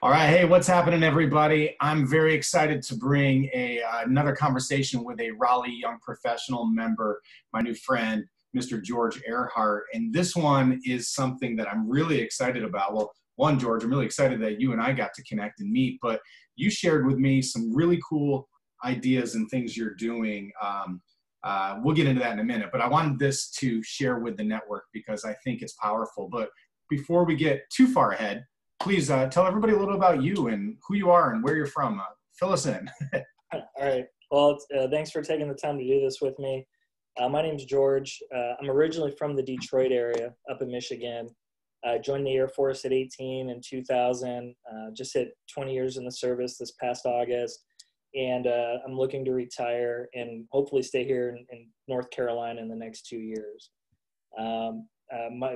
All right, hey, what's happening, everybody? I'm very excited to bring another conversation with a Raleigh Young Professional member, my new friend, Mr. George Earhart. And this one is something that I'm really excited about. Well, one, George, I'm really excited that you and I got to connect and meet, but you shared with me some really cool ideas and things you're doing. We'll get into that in a minute, but I wanted this to share with the network because I think it's powerful. But before we get too far ahead, please tell everybody a little about you and who you are and where you're from. Fill us in. All right. Well, thanks for taking the time to do this with me. My name's George. I'm originally from the Detroit area up in Michigan. I joined the Air Force at 18 in 2000, just hit 20 years in the service this past August. And I'm looking to retire and hopefully stay here in North Carolina in the next 2 years.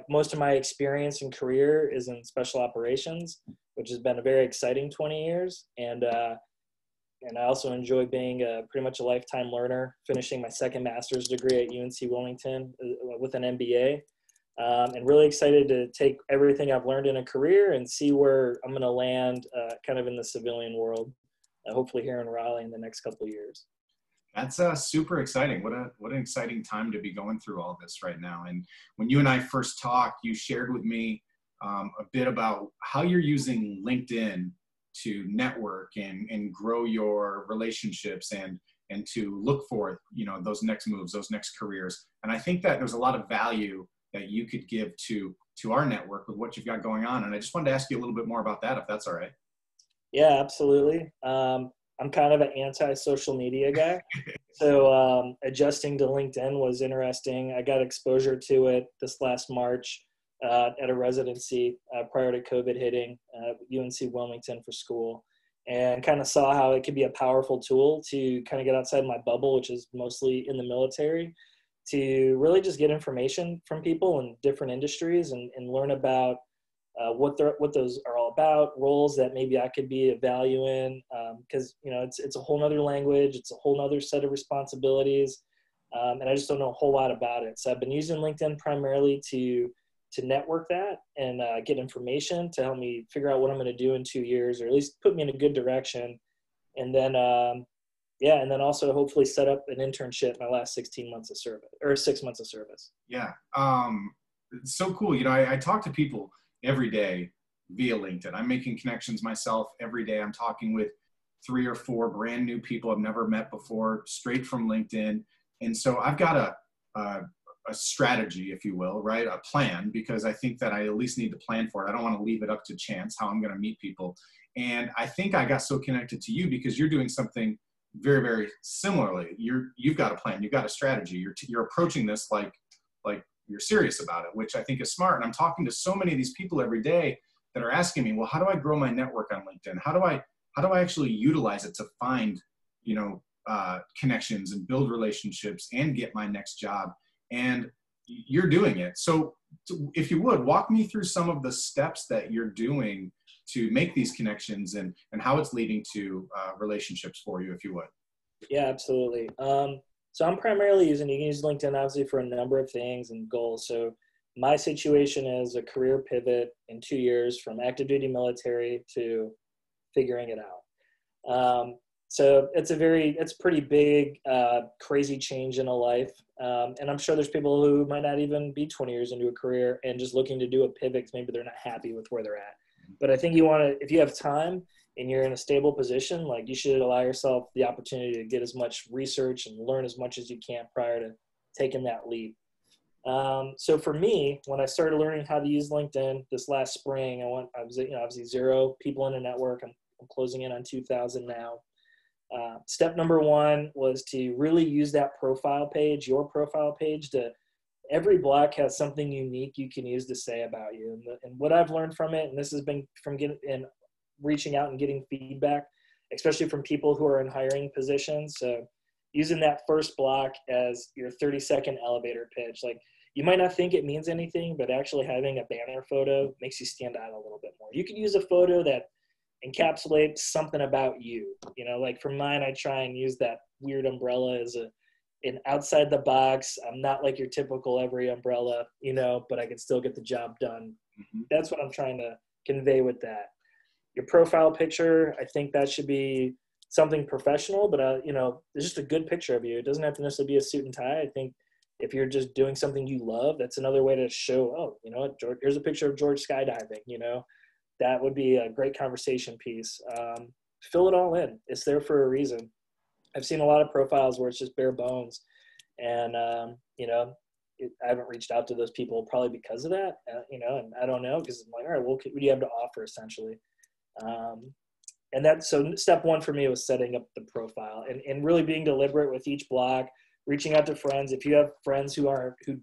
Most of my experience and career is in special operations, which has been a very exciting 20 years. And I also enjoy being pretty much a lifetime learner, finishing my second master's degree at UNC Wilmington with an MBA. And really excited to take everything I've learned in a career and see where I'm going to land kind of in the civilian world, hopefully here in Raleigh in the next couple of years. That's super exciting. What an exciting time to be going through all this right now. And when you and I first talked, you shared with me a bit about how you're using LinkedIn to network and grow your relationships and to look for, those next moves, those next careers. And I think that there's a lot of value that you could give to our network with what you've got going on. And I just wanted to ask you a little bit more about that, if that's all right. Yeah, absolutely. I'm kind of an anti-social media guy. So adjusting to LinkedIn was interesting. I got exposure to it this last March at a residency prior to COVID hitting UNC Wilmington for school, and kind of saw how it could be a powerful tool to kind of get outside my bubble, which is mostly in the military, to really just get information from people in different industries and learn about what those are all about, roles that maybe I could be of value in, because it's a whole nother language, it's a whole nother set of responsibilities, and I just don't know a whole lot about it. So I've been using LinkedIn primarily to network that and get information to help me figure out what I'm going to do in 2 years, or at least put me in a good direction, and then and then also hopefully set up an internship my last 16 months of service or 6 months of service. Yeah, it's so cool. I talk to people every day via LinkedIn. I'm making connections myself every day. I'm talking with 3 or 4 brand new people I've never met before, straight from LinkedIn. And so I've got a strategy, if you will, right? A plan, because I think that I at least need to plan for it. I don't want to leave it up to chance how I'm going to meet people. And I think I got so connected to you because you're doing something very, very similarly. You've got a plan, you've got a strategy. You're approaching this like you're serious about it, which I think is smart. And I'm talking to so many of these people every day that are asking me, well, how do I grow my network on LinkedIn? How do I actually utilize it to find, connections and build relationships and get my next job? And you're doing it. So if you would, walk me through some of the steps that you're doing to make these connections and how it's leading to relationships for you, if you would. Yeah, absolutely. So I'm primarily you can use LinkedIn obviously for a number of things and goals. So my situation is a career pivot in 2 years from active duty military to figuring it out. So it's pretty big, crazy change in a life. And I'm sure there's people who might not even be 20 years into a career and just looking to do a pivot because maybe they're not happy with where they're at. But I think if you have time and you're in a stable position, like you should allow yourself the opportunity to get as much research and learn as much as you can prior to taking that leap. So for me, when I started learning how to use LinkedIn this last spring, I was obviously 0 people in a network. I'm closing in on 2,000 now. Step number 1 was to really use that profile page, your profile page, every block has something unique you can use to say about you. And what I've learned from it, and this has been from reaching out and getting feedback, especially from people who are in hiring positions. So using that first block as your 30-second elevator pitch, like you might not think it means anything, but actually having a banner photo makes you stand out a little bit more. You can use a photo that encapsulates something about you. Like for mine, I try and use that weird umbrella as an outside the box. I'm not like your typical every umbrella, but I can still get the job done. Mm-hmm. That's what I'm trying to convey with that. Your profile picture, I think that should be something professional, but it's just a good picture of you. It doesn't have to necessarily be a suit and tie. I think if you're just doing something you love, that's another way to show, oh, you know what, George, here's a picture of George skydiving, that would be a great conversation piece. Fill it all in. It's there for a reason. I've seen a lot of profiles where it's just bare bones, and I haven't reached out to those people probably because of that, and I don't know, because I'm like, all right, well, what do you have to offer essentially? So step one for me was setting up the profile and really being deliberate with each block, reaching out to friends. If you have friends who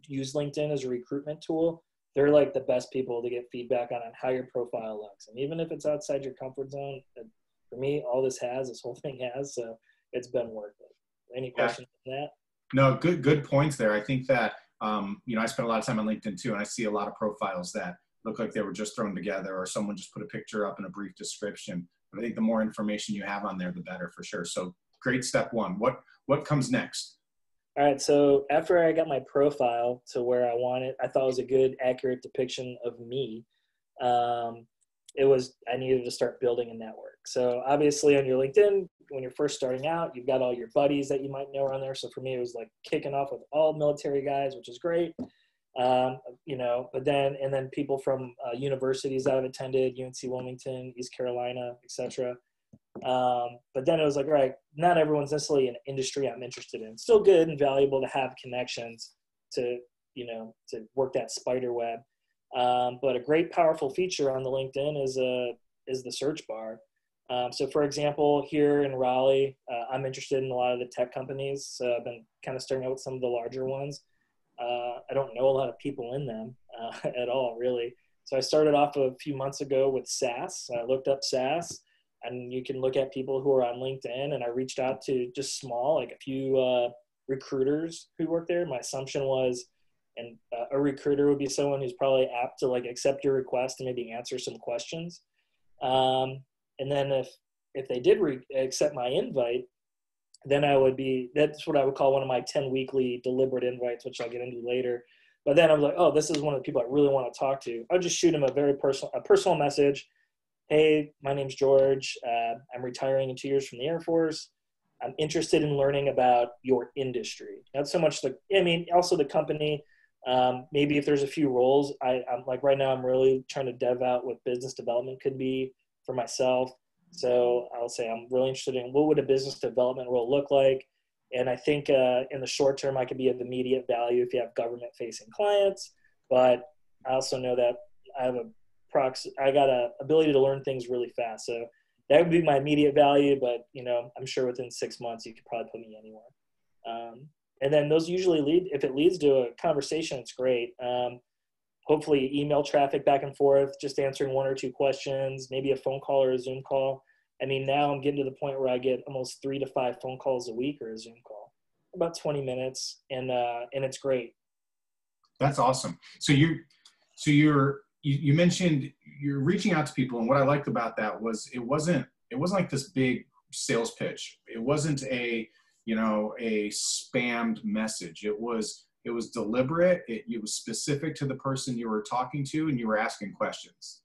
use LinkedIn as a recruitment tool, they're like the best people to get feedback on how your profile looks. And even if it's outside your comfort zone, for me, all this whole thing has, so it's been worth it. Any questions on that? No, good points there. I think that, I spend a lot of time on LinkedIn too, and I see a lot of profiles that look like they were just thrown together, or someone just put a picture up in a brief description. But I think the more information you have on there, the better for sure. So great step one. What comes next? All right. So after I got my profile to where I thought it was a good, accurate depiction of me. I needed to start building a network. So obviously on your LinkedIn, when you're first starting out, you've got all your buddies that you might know on there. So for me, it was like kicking off with all military guys, which is great. But then people from universities that I've attended, UNC Wilmington, East Carolina, etc. But then it was like, all right, not everyone's necessarily an industry I'm interested in. Still good and valuable to have connections to work that spider web. But a great, powerful feature on the LinkedIn is the search bar. So for example, here in Raleigh, I'm interested in a lot of the tech companies. So I've been kind of starting out with some of the larger ones. I don't know a lot of people in them at all, really. So I started off a few months ago with SaaS. I looked up SaaS, and you can look at people who are on LinkedIn, and I reached out to just a few recruiters who work there. My assumption was, a recruiter would be someone who's probably apt to accept your request and maybe answer some questions. And then if they did accept my invite, then that's what I would call one of my 10 weekly deliberate invites, which I'll get into later. But then I was like, oh, this is one of the people I really want to talk to. I'll just shoot him a personal message. Hey, my name's George. I'm retiring in 2 years from the Air Force. I'm interested in learning about your industry. Not so much also the company. Maybe if there's a few roles, I'm like right now I'm really trying to dev out what business development could be for myself. So I'll say I'm really interested in what would a business development role look like. And I think in the short term, I could be of immediate value if you have government facing clients. But I also know that I got an ability to learn things really fast. So that would be my immediate value. But, I'm sure within 6 months, you could probably put me anywhere. And then those usually if it leads to a conversation, it's great. Hopefully email traffic back and forth, just answering 1 or 2 questions, maybe a phone call or a Zoom call. I mean, now I'm getting to the point where I get almost 3 to 5 phone calls a week or a Zoom call, about 20 minutes. And it's great. That's awesome. So you mentioned you're reaching out to people. And what I liked about that was it wasn't like this big sales pitch. It wasn't a spammed message. It was deliberate. It was specific to the person you were talking to, and you were asking questions.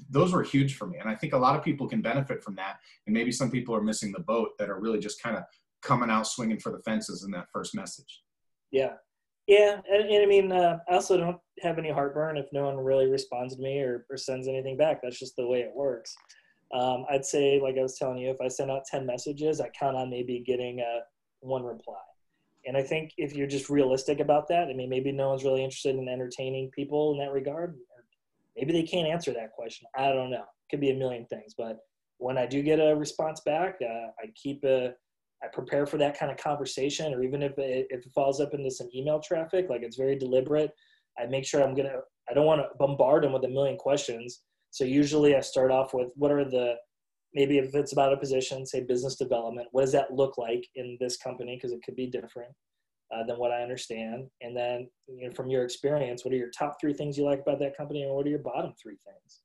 Those were huge for me. And I think a lot of people can benefit from that. And maybe some people are missing the boat that are really just kind of coming out swinging for the fences in that first message. Yeah. Yeah. And I mean, I also don't have any heartburn if no one really responds to me or sends anything back. That's just the way it works. I'd say, like I was telling you, if I send out 10 messages, I count on maybe getting 1 reply. And I think if you're just realistic about that, I mean, maybe no one's really interested in entertaining people in that regard. Or maybe they can't answer that question. I don't know. It could be a million things. But when I do get a response back, I prepare for that kind of conversation. Or even if it falls up into some email traffic, it's very deliberate. I make sure I don't want to bombard them with a million questions. So usually I start off with maybe if it's about a position, say business development, what does that look like in this company? Because it could be different than what I understand. And then from your experience, what are your top 3 things you like about that company, and what are your bottom 3 things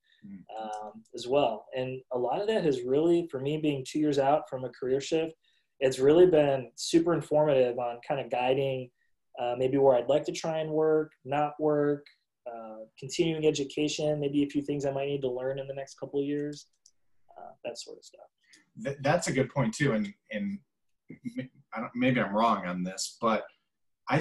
as well? And a lot of that has really, for me being 2 years out from a career shift, it's really been super informative on kind of guiding maybe where I'd like to try and work, not work, continuing education, maybe a few things I might need to learn in the next couple of years. that sort of stuff. That's a good point too. And maybe I'm wrong on this, but I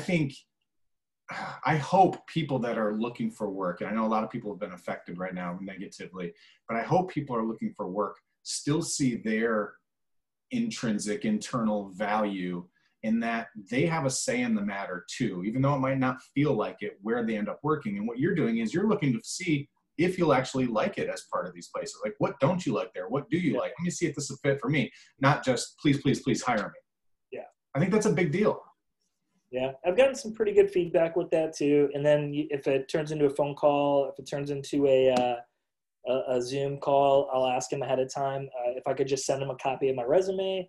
hope people that are looking for work, and I know a lot of people have been affected right now negatively, but I hope people are looking for work still see their intrinsic internal value in that they have a say in the matter too, even though it might not feel like it where they end up working. And what you're doing is you're looking to see if you'll actually like it as part of these places. Like, what don't you like there? What do you like? Let me see if this is a fit for me, not just please, please, please hire me. Yeah. I think that's a big deal. Yeah, I've gotten some pretty good feedback with that too. And then if it turns into a phone call, if it turns into a Zoom call, I'll ask them ahead of time if I could just send them a copy of my resume,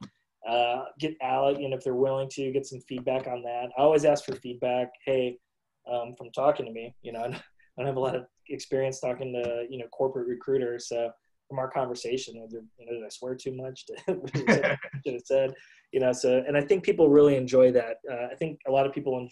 get Alec, if they're willing to get some feedback on that. I always ask for feedback. Hey, from talking to me, I don't have a lot of experience talking to, corporate recruiters. So from our conversation, did I swear too much? Should have said, so, and I think people really enjoy that. I think a lot of people,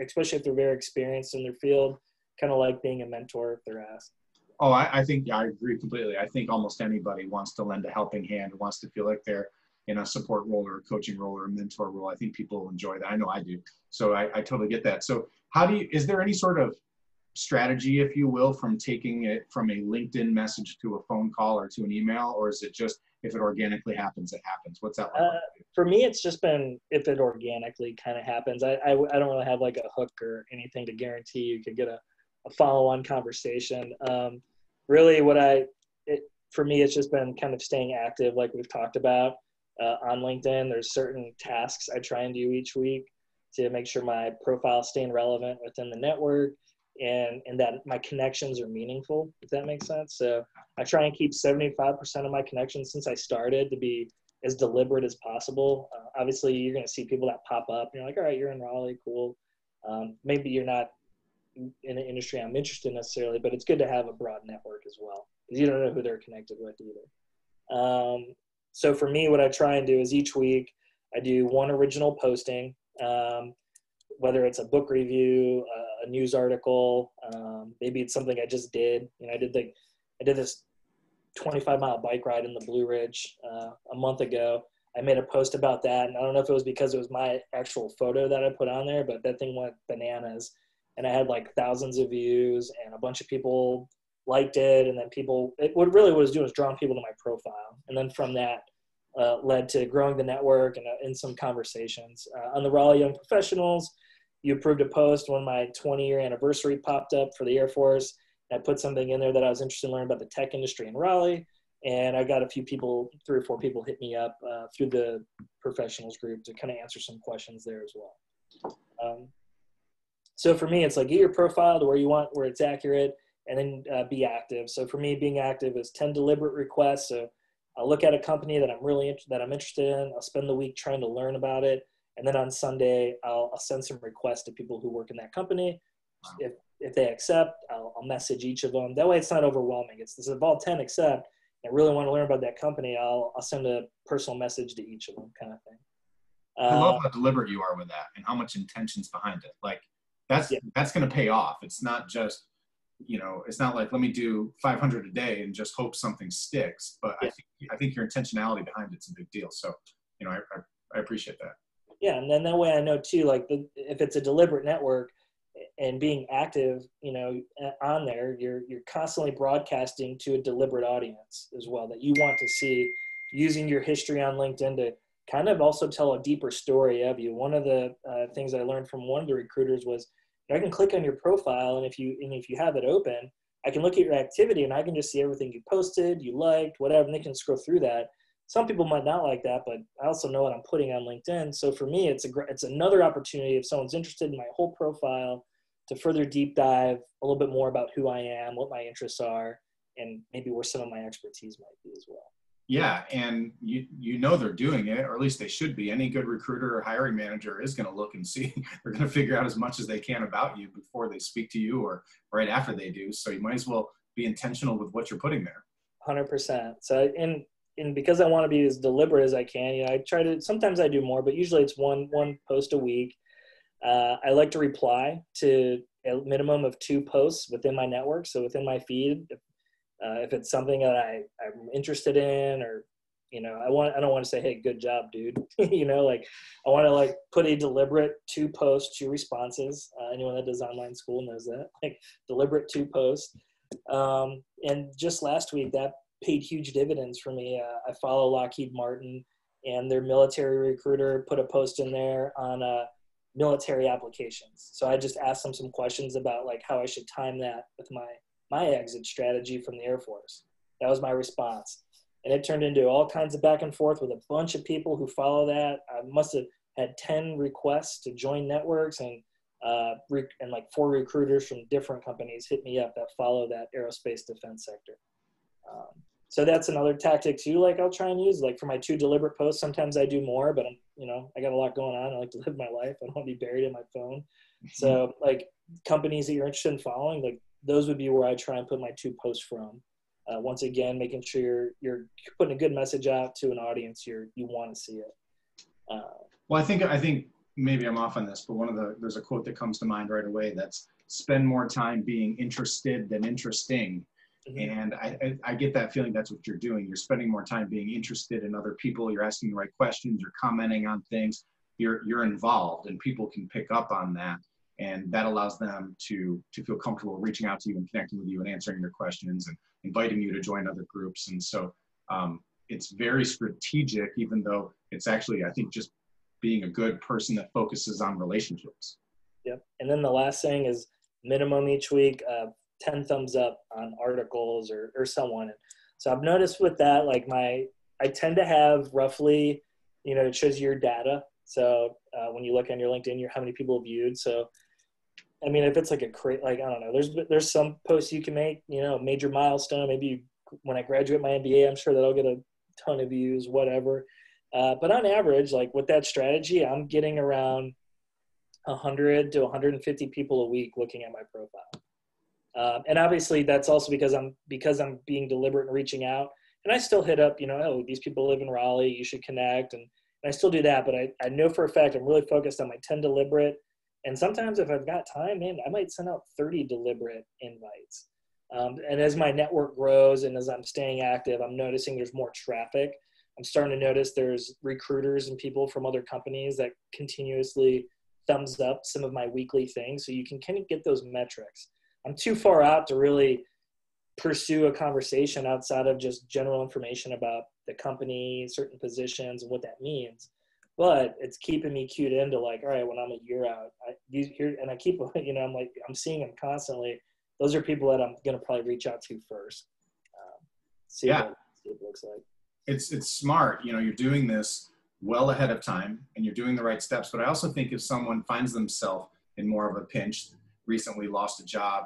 especially if they're very experienced in their field, kind of like being a mentor if they're asked. Oh, I think I agree completely. I think almost anybody wants to lend a helping hand, wants to feel like they're in a support role or a coaching role or a mentor role. I think people enjoy that. I know I do. So I totally get that. So is there any sort of strategy, if you will, from taking it from a LinkedIn message to a phone call or to an email, or is it just if it organically happens, it happens? What's that like? For me, it's just been if it organically kind of happens. I don't really have like a hook or anything to guarantee you could get a follow-on conversation. Really, for me, it's just been kind of staying active, like we've talked about on LinkedIn. There's certain tasks I try and do each week to make sure my profile is staying relevant within the network. And that my connections are meaningful, if that makes sense. So I try and keep 75% of my connections since I started to be as deliberate as possible. Obviously, you're going to see people that pop up. And you're like, all right, you're in Raleigh, cool. Maybe you're not in an industry I'm interested in necessarily, but it's good to have a broad network as well because you don't know who they're connected with either. So for me, what I try and do is each week I do one original posting, whether it's a book review, a news article, maybe it's something I just did. I did this 25-mile bike ride in the Blue Ridge a month ago. I made a post about that, and I don't know if it was because it was my actual photo that I put on there, but that thing went bananas. And I had like thousands of views, and a bunch of people liked it. And then what really was doing was drawing people to my profile. And then from that led to growing the network and some conversations. On the Raleigh Young Professionals, you approved a post when my 20-year anniversary popped up for the Air Force. I put something in there that I was interested in learning about the tech industry in Raleigh. And I got a few people, 3 or 4 people hit me up through the professionals group to kind of answer some questions there as well. So for me, it's like get your profile to where you want, where it's accurate, and then be active. So for me, being active is 10 deliberate requests. So I'll look at a company that I'm interested in. I'll spend the week trying to learn about it. And then on Sunday, I'll send some requests to people who work in that company. If they accept, I'll message each of them. That way it's not overwhelming. It's if all 10 accept and really want to learn about that company, I'll send a personal message to each of them kind of thing. I love how deliberate you are with that and how much intention's behind it. Like that's going to pay off. It's not just, it's not like, let me do 500 a day and just hope something sticks. But I think your intentionality behind it's a big deal. So, I appreciate that. Yeah. And then that way I know too, like if it's a deliberate network and being active, on there, you're constantly broadcasting to a deliberate audience as well that you want to see, using your history on LinkedIn to kind of also tell a deeper story of you. One of the things I learned from one of the recruiters was I can click on your profile, and if you have it open, I can look at your activity and I can just see everything you posted, you liked, whatever, and they can scroll through that. Some people might not like that, but I also know what I'm putting on LinkedIn. So for me, it's another opportunity if someone's interested in my whole profile to further deep dive a little bit more about who I am, what my interests are, and maybe where some of my expertise might be as well. Yeah, and they're doing it, or at least they should be. Any good recruiter or hiring manager is going to look and see. They're going to figure out as much as they can about you before they speak to you or right after they do. So you might as well be intentional with what you're putting there. 100%. So and because I want to be as deliberate as I can, I try to. Sometimes I do more, but usually it's one post a week. I like to reply to a minimum of 2 posts within my network. So within my feed, If it's something that I'm interested in, or, you know, I don't want to say, hey, good job, dude. You know, like I want to like put a deliberate 2 posts, 2 responses. Anyone that does online school knows that, like deliberate 2 posts. And just last week that paid huge dividends for me. I follow Lockheed Martin, and their military recruiter put a post in there on military applications. So I just asked them some questions about like how I should time that with my exit strategy from the Air Force. That was my response. And it turned into all kinds of back and forth with a bunch of people who follow that. I must have had 10 requests to join networks, and like 4 recruiters from different companies hit me up that follow that aerospace defense sector. So that's another tactic too. Like I'll try and use like for my 2 deliberate posts. Sometimes I do more, but I got a lot going on. I like to live my life. I don't want to be buried in my phone. So like companies that you're interested in following, like those would be where I try and put my 2 posts from. Once again, making sure you're putting a good message out to an audience you want to see it. Well, I think maybe I'm off on this, but there's a quote that comes to mind right away. That's spend more time being interested than interesting. Mm-hmm. And I get that feeling that's what you're doing. You're spending more time being interested in other people. You're asking the right questions. You're commenting on things. You're involved, and people can pick up on that. And that allows them to feel comfortable reaching out to you and connecting with you and answering your questions and inviting you to join other groups. And so it's very strategic, even though it's actually, I think, just being a good person that focuses on relationships. Yep. And then the last thing is minimum each week, 10 thumbs up on articles or someone. So I've noticed with that, like I tend to have roughly, you know, it shows your data. So when you look on your LinkedIn, how many people viewed. So I mean, if it's like I don't know, there's some posts you can make, you know, major milestone. Maybe when I graduate my MBA, I'm sure that'll get a ton of views, whatever. But on average, like with that strategy, I'm getting around 100 to 150 people a week looking at my profile. And obviously that's also because I'm being deliberate and reaching out. And I still hit up, you know, oh, these people live in Raleigh, you should connect. And I still do that, but I know for a fact I'm really focused on my 10 deliberate. And sometimes if I've got time, man, I might send out 30 deliberate invites. And as my network grows and as I'm staying active, I'm noticing there's more traffic. I'm starting to notice there's recruiters and people from other companies that continuously thumbs up some of my weekly things. So you can kind of get those metrics. I'm too far out to really pursue a conversation outside of just general information about the company, certain positions, and what that means. But it's keeping me cued into like, all right, when I'm a year out, and I keep, you know, I'm seeing them constantly. Those are people that I'm going to probably reach out to first. See what it looks like. It's smart. You know, you're doing this well ahead of time and you're doing the right steps. But I also think if someone finds themselves in more of a pinch, recently lost a job,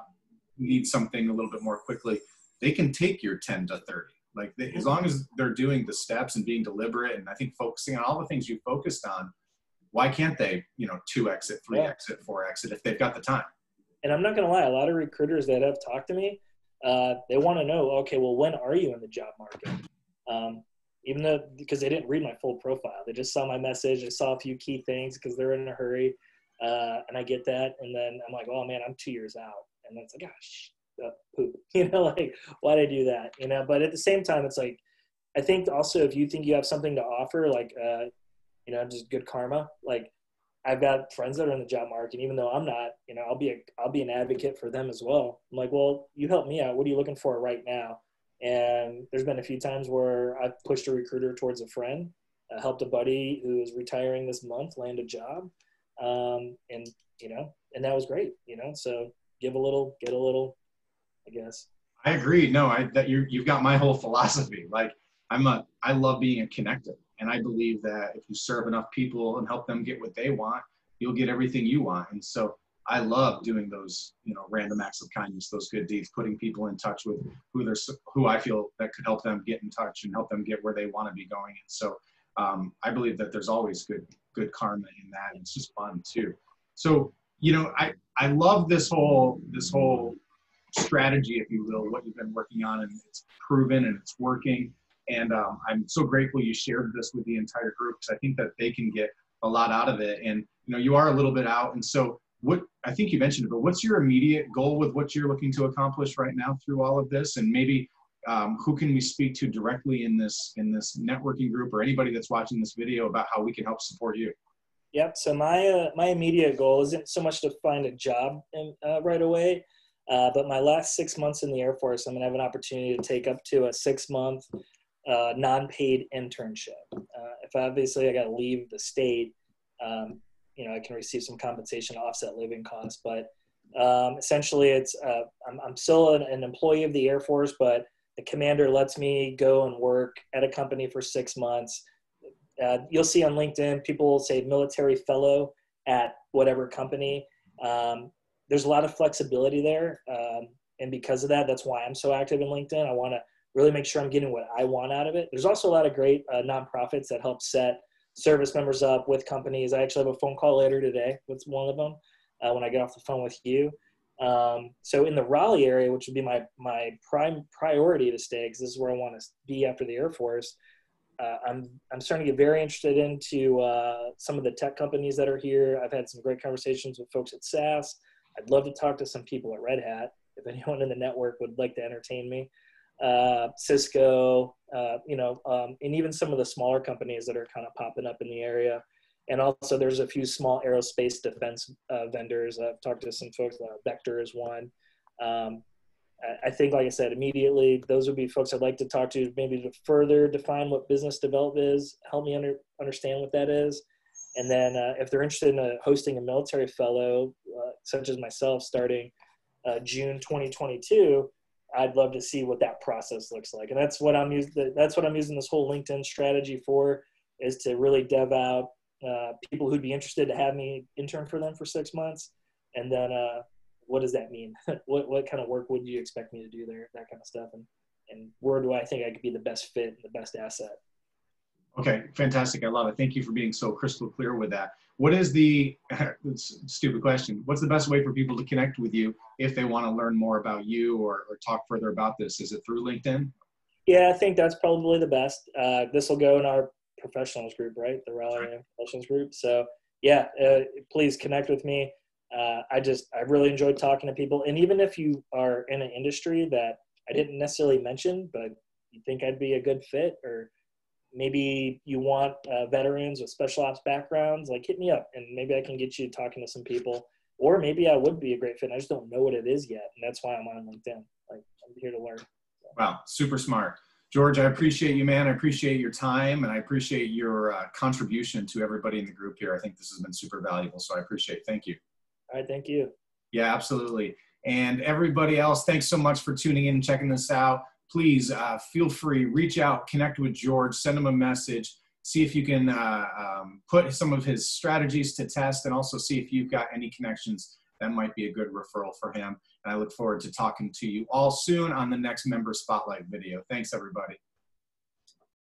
needs something a little bit more quickly, they can take your 10 to 30. Like as long as they're doing the steps and being deliberate, and I think focusing on all the things you focused on, why can't they, you know, 2 exit, 3 exit, 4 exit if they've got the time? And I'm not going to lie, a lot of recruiters that have talked to me, they want to know, okay, well, when are you in the job market? Even though, because they didn't read my full profile. They just saw my message. They saw a few key things because they're in a hurry. And I get that. And then I'm like, oh man, I'm 2 years out. And then it's like, gosh, poop, you know, like why'd I do that? You know, but at the same time, it's like, I think also if you think you have something to offer, like, you know, just good karma, like I've got friends that are in the job market, even though I'm not, you know, I'll be an advocate for them as well. I'm like, well, you help me out. What are you looking for right now? And there's been a few times where I've pushed a recruiter towards a friend, helped a buddy who is retiring this month land a job. And, you know, and that was great, you know, so give a little, get a little, I guess. I agree. No, you've got my whole philosophy. Like I love being a connector. And I believe that if you serve enough people and help them get what they want, you'll get everything you want. And so I love doing those, you know, random acts of kindness, those good deeds, putting people in touch with who I feel that could help them get in touch and help them get where they want to be going. And so I believe that there's always good karma in that. And it's just fun too. So, you know, I love this whole strategy, if you will, what you've been working on, and it's proven and it's working. And I'm so grateful you shared this with the entire group because I think that they can get a lot out of it. And, you know, you are a little bit out. And so I think you mentioned it, but what's your immediate goal with what you're looking to accomplish right now through all of this? And maybe who can we speak to directly in this networking group, or anybody that's watching this video, about how we can help support you? Yep. So my immediate goal isn't so much to find a job right away, but my last 6 months in the Air Force, I'm going to have an opportunity to take up to a 6-month non-paid internship. If obviously I got to leave the state, I can receive some compensation to offset living costs. But essentially, it's I'm still an employee of the Air Force, but the commander lets me go and work at a company for 6 months. You'll see on LinkedIn, people will say military fellow at whatever company. There's a lot of flexibility there. And because of that, that's why I'm so active in LinkedIn. I want to really make sure I'm getting what I want out of it. There's also a lot of great nonprofits that help set service members up with companies. I actually have a phone call later today with one of them when I get off the phone with you. So in the Raleigh area, which would be my prime priority to stay, because this is where I want to be after the Air Force, I'm starting to get very interested into some of the tech companies that are here. I've had some great conversations with folks at SAS. I'd love to talk to some people at Red Hat, if anyone in the network would like to entertain me. Cisco, and even some of the smaller companies that are kind of popping up in the area. And also there's a few small aerospace defense vendors. I've talked to some folks, Vector is one. I think, like I said, immediately, those would be folks I'd like to talk to, maybe to further define what business development is, help me understand what that is. And then if they're interested in hosting a military fellow, such as myself, starting June 2022, I'd love to see what that process looks like. And that's what I'm using this whole LinkedIn strategy for, is to really dev out people who'd be interested to have me intern for them for 6 months. And then what does that mean? what kind of work would you expect me to do there? That kind of stuff. And where do I think I could be the best fit and the best asset? Okay, fantastic. I love it. Thank you for being so crystal clear with that. What is the, stupid question, what's the best way for people to connect with you if they want to learn more about you or talk further about this? Is it through LinkedIn? Yeah, I think that's probably the best. This will go in our professionals group, right? The Raleigh Professionals group. So yeah, please connect with me. I really enjoyed talking to people. And even if you are in an industry that I didn't necessarily mention, but you think I'd be a good fit, or maybe you want veterans with special ops backgrounds, like hit me up and maybe I can get you talking to some people. Or maybe I would be a great fit. I just don't know what it is yet. And that's why I'm on LinkedIn. Like, I'm here to learn. So. Wow, super smart. George, I appreciate you, man. I appreciate your time, and I appreciate your contribution to everybody in the group here. I think this has been super valuable, so I appreciate it. Thank you. All right, thank you. Yeah, absolutely. And everybody else, thanks so much for tuning in and checking this out. Please feel free, reach out, connect with George, send him a message, see if you can put some of his strategies to test, and also see if you've got any connections that might be a good referral for him. And I look forward to talking to you all soon on the next Member Spotlight video. Thanks, everybody.